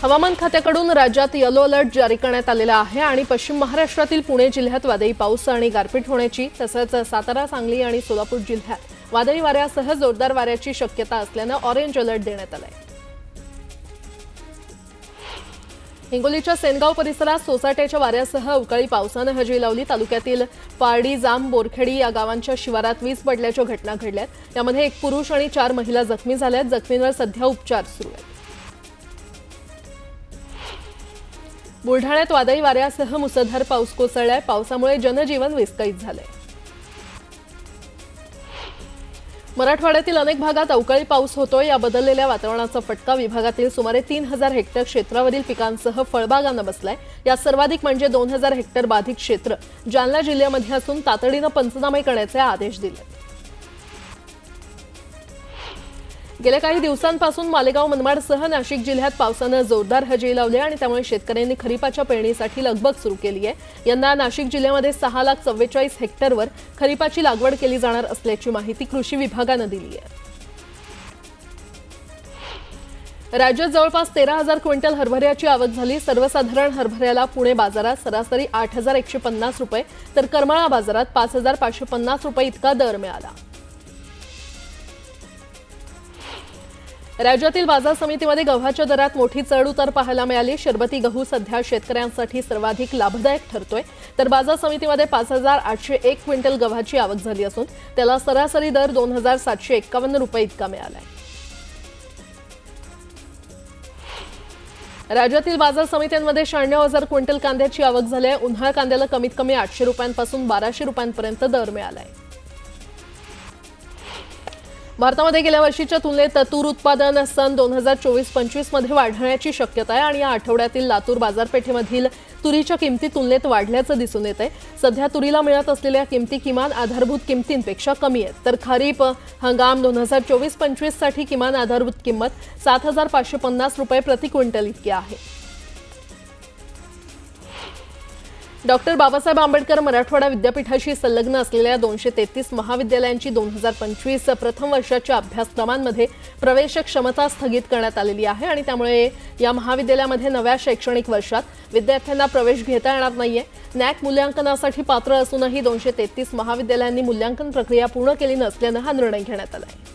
हवामान खात्याकडून राज्यात येलो अलर्ट जारी करण्यात आलेला आहे आणि पश्चिम महाराष्ट्रातील पुणे जिल्ह्यात वादळी पाऊस आणि गारपीट होण्याची तसंच सातारा, सांगली आणि सोलापूर जिल्ह्यात वादळी वाऱ्यासह जोरदार वाऱ्याची शक्यता असल्याने ऑरेंज अलर्ट देण्यात आला आहे। हिंगोलीच्या सेनगाव परिसरात सोसाट्याच्या वाऱ्यासह अवकाळी पावसाने हजेरी लावली। तालुक्यातील पारडी, जाम, बोरखेडी या गावांच्या शिवारात वीज पडल्याच्या घटना घडल्यात। यामध्ये एक पुरुष आणि 4 महिला जखमी झाल्यात। जखमींवर सध्या उपचार सुरू आहेत। बुलढाण्यात वादळी वाऱ्यासह मुसळधार पाऊस कोसळलाय। पावसामुळे जनजीवन विस्कळीत झालंय। मराठवाड्यातील अनेक भागात अवकाळी पाऊस होतोय। या बदललेल्या वातावरणाचा फटका विभागातील सुमारे 3000 हेक्टर क्षेत्रावरील पिकांसह फळबागांना बसलाय। यात सर्वाधिक म्हणजे 2000 हेक्टर बाधित क्षेत्र जालना जिल्ह्यामध्ये असून तातडीने पंचनामे करण्याचे आदेश दिले। गेल्या काही दिवसांपासून मालेगाव, मनमाडसह नाशिक जिल्ह्यात पावसाने जोरदार हजेरी लावली आणि त्यामुळे शेतकऱ्यांनी खरीपाच्या पेरणीसाठी लगबग सुरू केली आहे। यंदा नाशिक जिल्ह्यामध्ये 6,44,000 हेक्टरवर खरीपाची लागवड केली जाणार असल्याची माहिती कृषी विभागाने दिली आहे। राज्यात जवळपास 13,000 क्विंटल हरभऱ्याची आवक झाली। सर्वसाधारण हरभऱ्याला पुणे बाजारात सरासरी 8,150 रुपये तर करमाळा बाजारात 5,550 रुपये इतका दर मिळाला। राज्यातील बाजार समितीमध्ये गव्हाच्या दरात मोठी चढ-उतार पाहायला मिळाली। शरबती गहू सध्या शेतकऱ्यांसाठी सर्वाधिक लाभदायक ठरतोय, तर बाजार समितीमध्ये 5,801 क्विंटल गव्हाची आवक झाली असून त्याला सरासरी दर 2,751 रुपये इतका मिळाला आहे। राज्यातील बाजार समित्यांमध्ये 96,000 क्विंटल कांद्याची आवक झाली आहे। उन्हाळ कांद्याला कमीत कमी 800 रुपयांपासून 1200 रुपयांपर्यंत दर मिळाला आहे। भारतामध्ये गेल्या वर्षीच्या तुलनेत तूर उत्पादन सन 2024-25 मध्ये वाढण्याची शक्यता आहे आणि या आठवड्यातील लातूर बाजारपेठेमधील तुरीच्या किमती तुलनेत वाढल्याचं दिसून येत आहे। सध्या तुरीला मिळत असलेल्या किमती किमान आधारभूत किमतींपेक्षा कमी आहेत, तर खरीप हंगाम 2024-25 साठी किमान आधारभूत किंमत 7,550 रुपये प्रति क्विंटल इतकी आहे। डॉक्टर बाबासाहेब आंबेडकर मराठवाडा विद्यापीठाशी संलग्न असलेल्या 233 महाविद्यालयांची 2025 प्रथम वर्षाच्या अभ्यासक्रमांमध्ये प्रवेश क्षमता स्थगित करण्यात आलेली आहे आणि त्यामुळे या महाविद्यालयामध्ये नव्या शैक्षणिक वर्षात विद्यार्थ्यांना प्रवेश घेता येणार नाहीये। नॅक मूल्यांकनासाठी पात्र असूनही 233 महाविद्यालयांनी मूल्यांकन प्रक्रिया पूर्ण केली नसल्याने हा निर्णय घेण्यात आला आहे।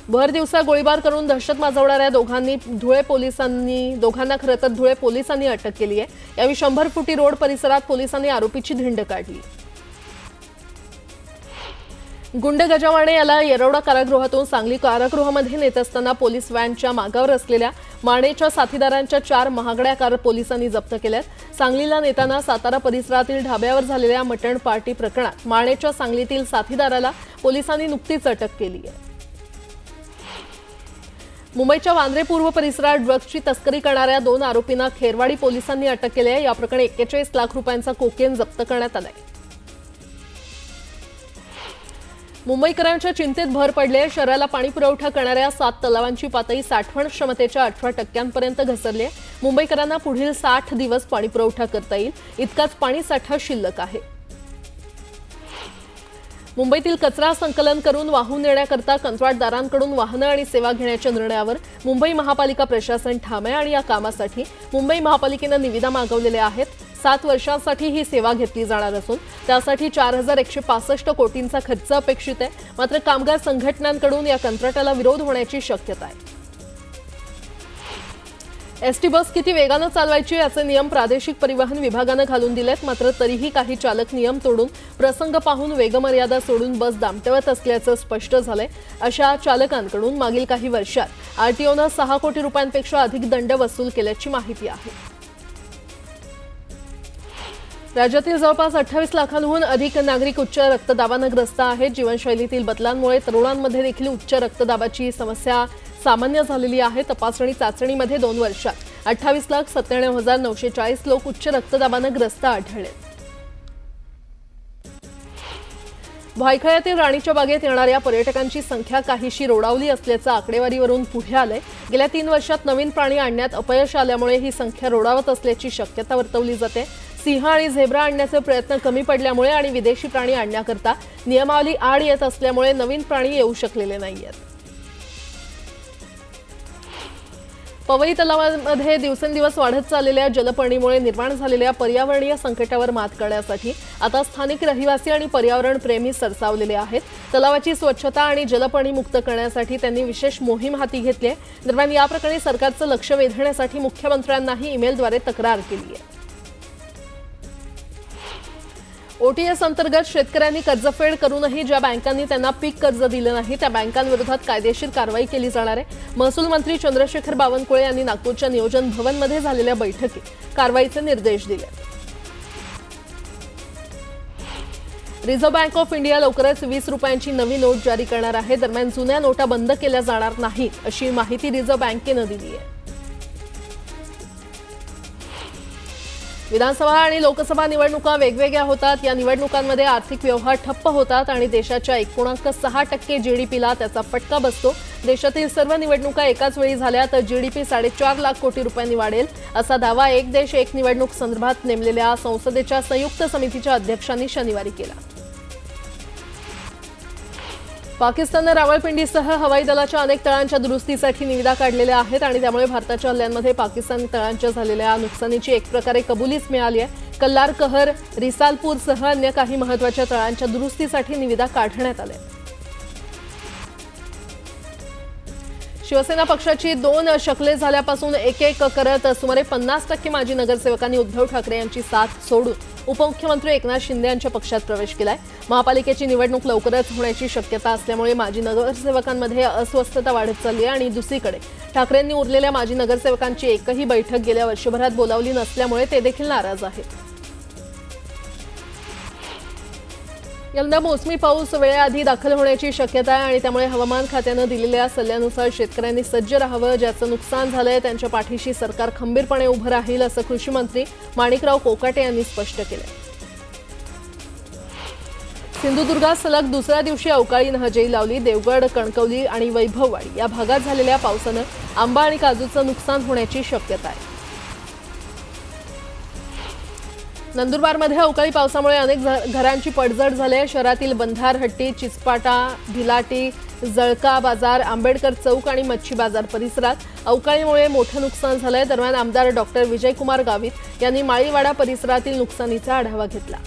भर दिवसा गोळीबार करून दहशत माजवणाऱ्या दोघांना खरं तर धुळे पोलिसांनी अटक केली आहे। यावेळी 100 फुटी रोड परिसरात पोलिसांनी आरोपीची धिंड काढली। गुंड गजावाणे याला येरवडा कारागृहातून सांगली कारागृहामध्ये नेत असताना पोलीस व्हॅनच्या मागावर असलेल्या मानेच्या साथीदारांच्या 4 महागड्या कार पोलिसांनी जप्त केल्यात। सांगलीला नेताना सातारा परिसरातील ढाब्यावर झालेल्या मटण पार्टी प्रकरणात मानेच्या सांगलीतील साथीदाराला पोलिसांनी नुकतीच अटक केली आहे। मुंबईच्या वांद्रे पूर्व परिसरात ड्रग्जची तस्करी करणाऱ्या 2 आरोपींना खेरवाडी पोलिसांनी अटक केली आहे। या प्रकरणी 41 लाख रुपयांचा कोकेन जप्त करण्यात आलाय। मुंबईकरांच्या चिंतेत भर पडली आहे। शहराला पाणी पुरवठा करणाऱ्या 7 तलावांची पातळी साठवण क्षमतेच्या 18% घसरली आहे। मुंबईकरांना पुढील 60 दिवस पाणी पुरवठा करता येईल इतकाच पाणी साठा शिल्लक आहे। मुंबईतील कचरा संकलन करून वाहून नेण्याकरता कंत्राटदारांकडून वाहनं आणि सेवा घेण्याच्या निर्णयावर मुंबई महापालिका प्रशासन ठाम आहे आणि या कामासाठी मुंबई महापालिकेने निविदा मागवलेल्या आहेत। 7 वर्षांसाठी ही सेवा घेतली जाणार असून त्यासाठी 4,165 कोटींचा खर्च अपेक्षित आहे। मात्र कामगार संघटनांकडून या कंत्राटाला विरोध होण्याची शक्यता आहे। एसटी बस किती वेगाने चालवायची याचे नियम प्रादेशिक परिवहन विभागाने घालून दिलेत, मात्र तरीही काही चालक नियम तोडून प्रसंग पाहून वेगमर्यादा सोडून बस दामटवत असल्याचं स्पष्ट झालंय। अशा चालकांकडून मागील काही वर्षात आरटीओने 6 कोटी रुपयांपेक्षा अधिक दंड वसूल केल्याची माहिती आहे। राज्यातील जवळपास 28 लाखांहून अधिक नागरिक उच्च रक्तदाबाने ग्रस्त आहेत। जीवनशैलीतील बदलांमुळे तरुणांमध्ये देखील उच्च रक्तदाबाची समस्या सामान्य झालेली आहे। तपासणी चाचणीमध्ये 2 वर्षात 28,97,940 लोक उच्च रक्तदाबाने ग्रस्त आढळले। भायखळ्यातील राणीच्या बागेत येणाऱ्या पर्यटकांची संख्या काहीशी रोडावली असल्याचं आकडेवारीवरून पुढे आलंय। गेल्या 3 वर्षात नवीन प्राणी आणण्यात अपयश आल्यामुळे ही संख्या रोडावत असल्याची शक्यता वर्तवली जाते। सिंह आणि झेब्रा आणण्याचे प्रयत्न कमी पडल्यामुळे आणि विदेशी प्राणी आणण्याकरता नियमावली आड येत असल्यामुळे नवीन प्राणी येऊ शकलेले नाहीयेत। पवई तलावामध्ये दिवसेंदिवस वाढत चाललेल्या जलपर्णीमुळे निर्माण झालेल्या पर्यावरणीय संकटावर मात करण्यासाठी आता स्थानिक रहिवासी आणि पर्यावरण प्रेमी सरसावलेले आहेत। तलावाची स्वच्छता आणि जलपर्णी मुक्त करण्यासाठी त्यांनी विशेष मोहीम हाती घेतली आहे। दरम्यान या प्रकरणी सरकारचं लक्ष वेधण्यासाठी मुख्यमंत्र्यांनाही ईमेलद्वारे तक्रार केली आहे। ओटीएस अंतर्गत शेतकऱ्यांनी कर्जफेड करूनही ज्या बँकांनी त्यांना पीक कर्ज दिलं नाही त्या बँकांविरोधात कायदेशीर कारवाई केली जाणार आहे। महसूल मंत्री चंद्रशेखर बावनकुळे यांनी नागपूरच्या नियोजन भवनमध्ये झालेल्या बैठकीत कारवाईचे निर्देश दिले। रिझर्व्ह बँक ऑफ इंडिया लवकरच 20 रुपयांची नवी नोट जारी करणार आहे। दरम्यान जुन्या नोटा बंद केल्या जाणार नाहीत अशी माहिती रिझर्व्ह बँकेनं दिली आहे। विधानसभा आणि लोकसभा निवडणुका वेगवेगळ्या होतात। या निवडणुकांमध्ये आर्थिक व्यवहार ठप्प होतात आणि देशाच्या 1.6% जीडीपीला त्याचा फटका बसतो। देशातील सर्व निवडणुका एकाच वेळी झाल्या तर जीडीपी 4.5 लाख कोटी रुपयांनी वाढेल असा दावा एक देश एक निवडणूक संदर्भात नेमलेल्या संसदेच्या संयुक्त समितीच्या अध्यक्षांनी शनिवारी केला। पाकिस्तानने रावळपिंडीसह हवाई दलाच्या अनेक तळांच्या दुरुस्तीसाठी निविदा काढलेल्या आहेत आणि त्यामुळे भारताच्या हल्ल्यांमध्ये पाकिस्तानी तळांच्या झालेल्या नुकसानीची एक प्रकारे कबुलीच मिळाली आहे। कल्लार कहर, रिसालपूरसह अन्य काही महत्त्वाच्या तळांच्या दुरुस्तीसाठी निविदा काढण्यात आल्या। शिवसेना पक्षाची 2 शकले झाल्यापासून एक करत सुमारे 50% माजी नगरसेवकांनी उद्धव ठाकरे यांची साथ सोडून उपमुख्यमंत्री एकनाथ शिंदे यांच्या पक्षात प्रवेश केलाय। महापालिकेची निवडणूक लवकरच होण्याची शक्यता असल्यामुळे माजी नगरसेवकांमध्ये अस्वस्थता वाढत चालली आहे आणि दुसरीकडे ठाकरेंनी उरलेल्या माजी नगरसेवकांची एकही बैठक गेल्या वर्षभरात बोलावली नसल्यामुळे ते देखील नाराज आहेत। यंदा मोसमी पाऊस वेळेआधी दाखल होण्याची शक्यता आहे आणि त्यामुळे हवामान खात्यानं दिलेल्या सल्ल्यानुसार शेतकऱ्यांनी सज्ज राहावं। ज्याचं नुकसान झालंय त्यांच्या पाठीशी सरकार खंबीरपणे उभं राहील असं कृषी मंत्री माणिकराव कोकाटे यांनी स्पष्ट केलंय। सिंधुदुर्गात सलग दुसऱ्या दिवशी अवकाळी हजेरी लावली। देवगड, कणकवली आणि वैभववाडी या भागात झालेल्या पावसानं आंबा आणि काजूचं नुकसान होण्याची शक्यता आहे। नंदुरबारमध्ये अवकाळी पावसामुळे अनेक घरांची पडझड झाली आहे। शहरातील बंधारहट्टी, चिचपाटा, भिलाटी, जळका बाजार, आंबेडकर चौक आणि मच्छी बाजार परिसरात अवकाळीमुळे मोठं नुकसान झालंय। दरम्यान आमदार डॉक्टर विजयकुमार गावित यांनी माळीवाडा परिसरातील नुकसानीचा आढावा घेतला।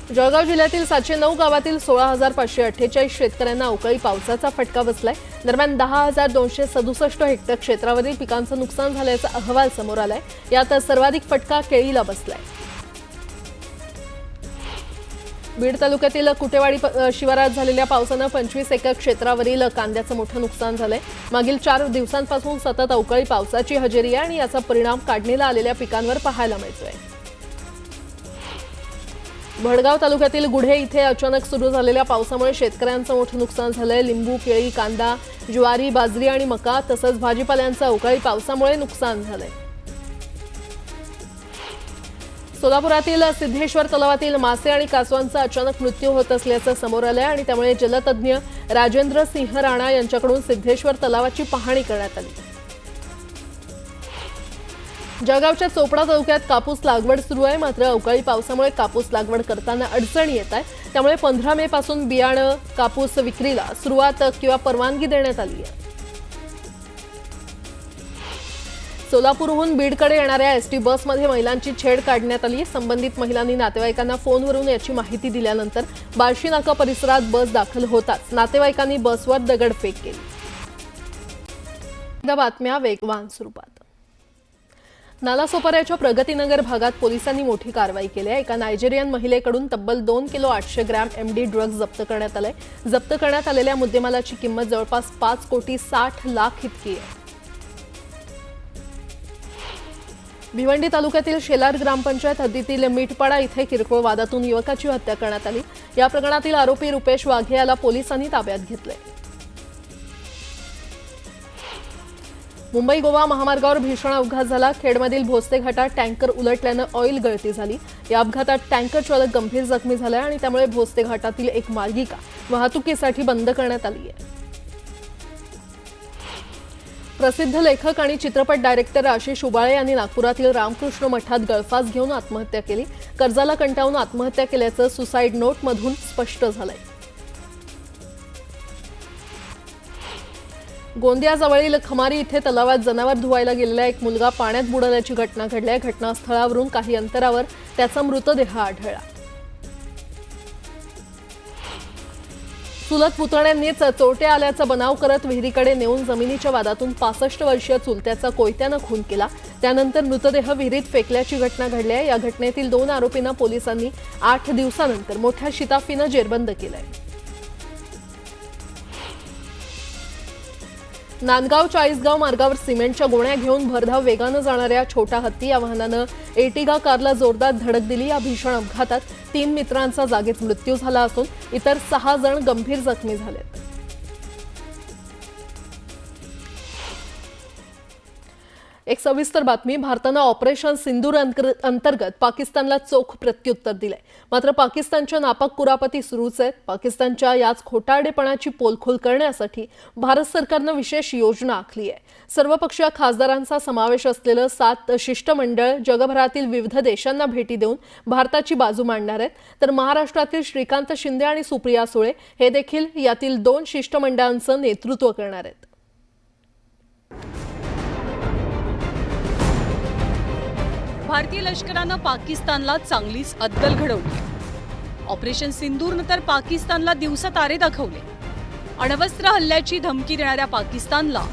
जळगाव जिल्ह्यातील 709 गावातील 16,548 शेतकऱ्यांना अवकाळी पावसाचा फटका बसलाय। दरम्यान 10,267 हेक्टर क्षेत्रावरील पिकांचं नुकसान झाल्याचा अहवाल समोर आलाय। यात सर्वाधिक फटका केळीला बसलाय। बीड तालुक्यातील कुटेवाडी शिवारात झालेल्या पावसानं 25 एकर क्षेत्रावरील कांद्याचं मोठं नुकसान झालंय। मागील 4 दिवसांपासून सतत अवकाळी पावसाची हजेरी आहे आणि याचा परिणाम काढणीला आलेल्या पिकांवर पाहायला मिळतोय। भडगाव तालुक्यातील गुढे इथे अचानक सुरू झालेल्या पावसामुळे शेतकऱ्यांचं मोठं नुकसान झालंय। लिंबू, केळी, कांदा, ज्वारी, बाजरी आणि मका तसंच भाजीपाल्यांचं अवकाळी पावसामुळे नुकसान झालंय। सोलापुरातील सिद्धेश्वर तलावातील मासे आणि कासवांचा अचानक मृत्यू होत असल्याचं समोर आलंय आणि त्यामुळे जलतज्ञ राजेंद्र सिंह राणा यांच्याकडून सिद्धेश्वर तलावाची पाहणी करण्यात आली। जळगावच्या चोपडा तालुक्यात कापूस लागवड सुरू आहे। मात्र अवकाळी पावसामुळे कापूस लागवड करताना अडचणी येत आहे। त्यामुळे 15 मे पासून बियाणं कापूस विक्रीला सुरुवात किंवा परवानगी देण्यात आली आहे। सोलापूरहून बीडकडे येणाऱ्या एसटी बसमध्ये महिलांची छेड काढण्यात आली। संबंधित महिलांनी नातेवाईकांना फोनवरून याची माहिती दिल्यानंतर बार्शी नाका परिसरात बस दाखल होताच नातेवाईकांनी बसवर दगडफेक केली। बातम्या वेगवान स्वरूपात। नालासोपाऱ्याच्या प्रगतीनगर भागात पोलिसांनी मोठी कारवाई केली आहे। एका नायजेरियन महिलेकडून तब्बल 2 किलो 800 ग्रॅम एमडी ड्रग्ज जप्त करण्यात आले। जप्त करण्यात आलेल्या मुद्देमालाची किंमत जवळपास 5,60,00,000 इतकी आहे। भिवंडी तालुक्यातील शेलार ग्रामपंचायत हद्दीतील मीठपाडा इथे किरकोळ वादातून युवकाची हत्या करण्यात आली। या प्रकरणातील आरोपी रुपेश वाघे याला पोलिसांनी ताब्यात घेतले। मुंबई गोवा महामार्गावर भीषण अपघात झाला। खेडमधील भोसले घाटात टँकर उलटल्यानं ऑइल गळती झाली। या अपघातात टँकर चालक गंभीर जखमी झाला आणि त्यामुळे भोसले घाटातील एक मार्गिका वाहतुकीसाठी बंद करण्यात आली आहे। प्रसिद्ध लेखक आणि चित्रपट डायरेक्टर आशिष उबाळे यांनी नागपुरातील रामकृष्ण मठात गळफास घेऊन आत्महत्या केली। कर्जाला कंटाळून आत्महत्या केल्याचं सुसाईड नोटमधून स्पष्ट झालंय। गोंदियाजवळील खमारी इथे तलावात जनावर धुवायला गेलेला एक मुलगा पाण्यात बुडाल्याची घटना घडली आहे। घटनास्थळावरून काही अंतरावर त्याचा मृतदेह आढळला। चुलत पुतण्यांनीच चोरटे आल्याचा बनाव करत विहिरीकडे नेऊन जमिनीच्या वादातून 65 वर्षीय चुलत्याचा कोयत्यानं खून केला। त्यानंतर मृतदेह विहिरीत फेकल्याची घटना घडली आहे। या घटनेतील 2 आरोपींना पोलिसांनी 8 दिवसानंतर मोठ्या शिताफीनं जेरबंद केलंय। नांदगाव चाळीसगाव मार्गावर सिमेंटच्या गोण्या घेऊन भरधाव वेगानं जाणाऱ्या छोटा हत्ती या वाहनानं एर्टिगा कारला जोरदार धडक दिली। या भीषण अपघातात 3 मित्रांचा जागीच मृत्यू झाला असून इतर 6 जण गंभीर जखमी झालेत। एक सविस्तर बातमी। भारतानं ऑपरेशन सिंदूर अंतर्गत पाकिस्तानला चोख प्रत्युत्तर दिलंय। मात्र पाकिस्तानच्या नापाक कुरापती सुरूच आहेत। पाकिस्तानच्या याच खोटारडेपणाची पोलखोल करण्यासाठी भारत सरकारनं विशेष योजना आखली आहे। सर्वपक्षीय खासदारांचा समावेश असलेलं 7 शिष्टमंडळ जगभरातील विविध देशांना भेटी देऊन भारताची बाजू मांडणार आहेत। तर महाराष्ट्रातील श्रीकांत शिंदे आणि सुप्रिया सुळे हे देखील यातील 2 शिष्टमंडळांचं नेतृत्व करणार आहेत। भारतीय लष्करानं पाकिस्तानला चांगलीच अद्दल घडवली। ऑपरेशन सिंदूरनंतर पाकिस्तानला दिवसातारे दाखवले। अण्वस्त्र हल्ल्याची धमकी देणाऱ्या पाकिस्तानला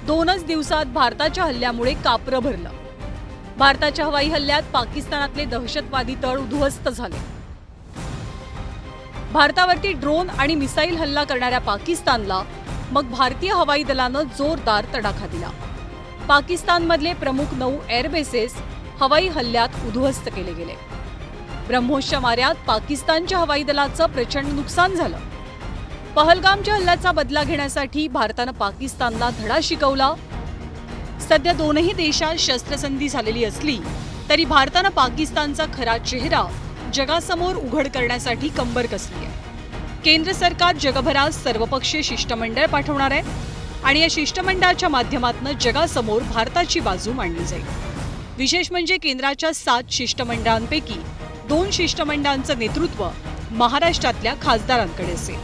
2च दिवसात भारताच्या हल्ल्यामुळे कापरं भरलं। भारताच्या हवाई हल्ल्यात पाकिस्तानातले दहशतवादी तळ उद्ध्वस्त झाले। भारतावरती ड्रोन आणि मिसाईल हल्ला करणाऱ्या पाकिस्तानला मग भारतीय हवाई दलानं जोरदार तडाखा दिला। पाकिस्तानमधले प्रमुख 9 एअरबेसेस हवाई हल्ल्यात उद्ध्वस्त केले गेले। ब्रह्मोसच्या माऱ्यात पाकिस्तानच्या हवाई दलाचं प्रचंड नुकसान झालं। पहलगामच्या हल्ल्याचा बदला घेण्यासाठी भारतानं पाकिस्तानला धडा शिकवला। सध्या दोनही देशात शस्त्रसंधी झालेली असली तरी भारतानं पाकिस्तानचा खरा चेहरा जगासमोर उघड करण्यासाठी कंबर कसली आहे। केंद्र सरकार जगभरात सर्वपक्षीय शिष्टमंडळ पाठवणार आहे आणि या शिष्टमंडळाच्या माध्यमातून जगासमोर भारताची बाजू मांडली जाईल। विशेष म्हणजे केंद्राच्या 7 शिष्टमंडळांपैकी 2 शिष्टमंडळांचं नेतृत्व महाराष्ट्रातल्या खासदारांकडे असेल।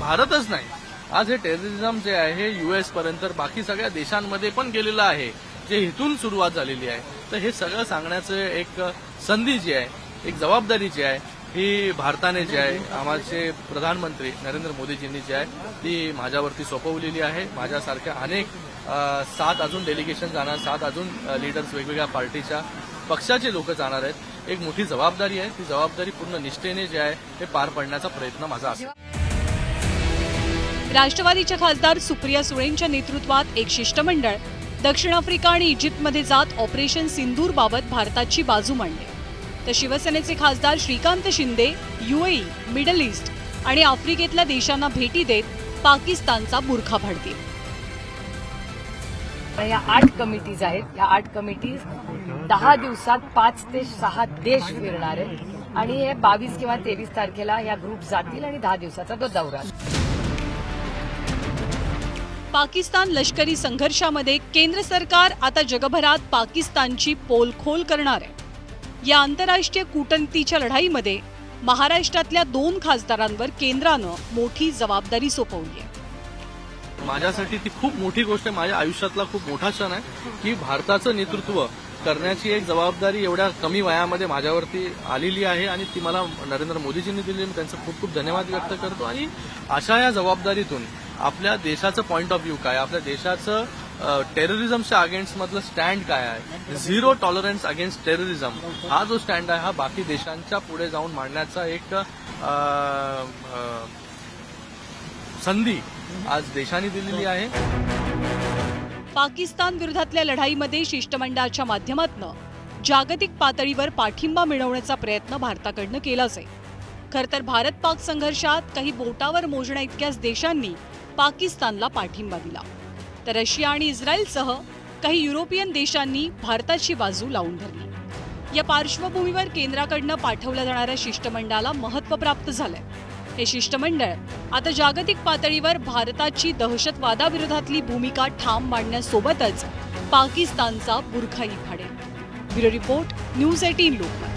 भारतच नाही, आज हे टेररिझम जे आहे हे US पर्यंत बाकी सगळ्या देशांमध्ये पण गेलेलं आहे, जे इथून सुरुवात झालेली आहे। तर हे सगळं सांगण्याचं एक संधी जी आहे, एक जबाबदारी जी आहे, ही भारताने जी आहे, आमचे प्रधानमंत्री नरेंद्र मोदीजींनी जी आहे ती माझ्यावरती सोपवलेली आहे। माझ्यासारख्या अनेक 7 अजून डेलिगेशन जाणार, 7 अजून लीडर्स वेगवेगळ्या पार्टीच्या पक्षाचे लोक जाणार आहेत। एक मोठी जबाबदारी आहे, ती जबाबदारी पूर्ण निष्ठेने जे आहे ते पार पाडण्याचा प्रयत्न माझा असेल। राष्ट्रवादीच्या खासदार सुप्रिया सुळेंच्या नेतृत्वात एक शिष्टमंडळ दक्षिण आफ्रिका आणि इजिप्तमध्ये जात ऑपरेशन सिंदूर बाबत भारताची बाजू मांडली। तर शिवसेनेचे खासदार Shrikant Shinde UAE, middle east आणि आफ्रिकेतल्या देशांना भेटी देत पाकिस्तानचा बुरखा फाडतील। या 8 कमिटीज आहेत। या 8 कमिटीज 10 दिवसात 5 ते 6 देश फिरणार आहेत आणि हे 22 किंवा 23 तारखेला या ग्रुप जातील आणि 10 दिवसाचा तो दौरा। पाकिस्तान लष्करी संघर्षामध्ये केंद्र सरकार आता जगभरात पाकिस्तानची पोलखोल करणार आहे। या आंतरराष्ट्रीय कूटनीतीच्या लढाईमध्ये महाराष्ट्रातल्या 2 खासदारांवर केंद्रानं मोठी जबाबदारी सोपवली आहे। माझ्यासाठी ती खूप मोठी गोष्ट आहे, माझ्या आयुष्यातला खूप मोठा क्षण आहे की भारताचं नेतृत्व करण्याची एक जबाबदारी एवढ्या कमी वयामध्ये माझ्यावरती आलेली आहे आणि ती मला नरेंद्र मोदीजींनी दिली। मी त्यांचं खूप खूप धन्यवाद व्यक्त करतो आणि अशा या जबाबदारीतून आपल्या देशाचं पॉइंट ऑफ व्ह्यू काय, आपल्या देशाचं टेररिझमच्या अगेन्स्ट मधलं स्टँड काय आहे, 0 टॉलरन्स अगेन्स्ट टेररिझम हा जो स्टँड आहे हा बाकी देशांच्या पुढे जाऊन मांडण्याचा एक संधी आज देशाने दिलेली आहे। पाकिस्तान विरोधातल्या लढाईमध्ये शिष्टमंडळाच्या माध्यमातून जागतिक पातळीवर पाठिंबा मिळवण्याचा प्रयत्न भारताकडनं केला जाईल। खरं तर भारत पाक संघर्षात काही बोटावर मोजण्या इतक्याच देशांनी पाकिस्तानला पाठिंबा दिला, तर रशिया आणि इस्रायलसह काही युरोपियन देशांनी भारताची बाजू लावून धरली। या पार्श्वभूमीवर केंद्राकडनं पाठवल्या जाणाऱ्या शिष्टमंडळाला महत्त्व प्राप्त झालंय। हे शिष्टमंडळ आता जागतिक पातळीवर भारताची दहशतवादाविरोधातली भूमिका ठाम मांडण्यासोबतच पाकिस्तानचा बुरखाही फाडेल। Bureau report, news 18 Lokmat.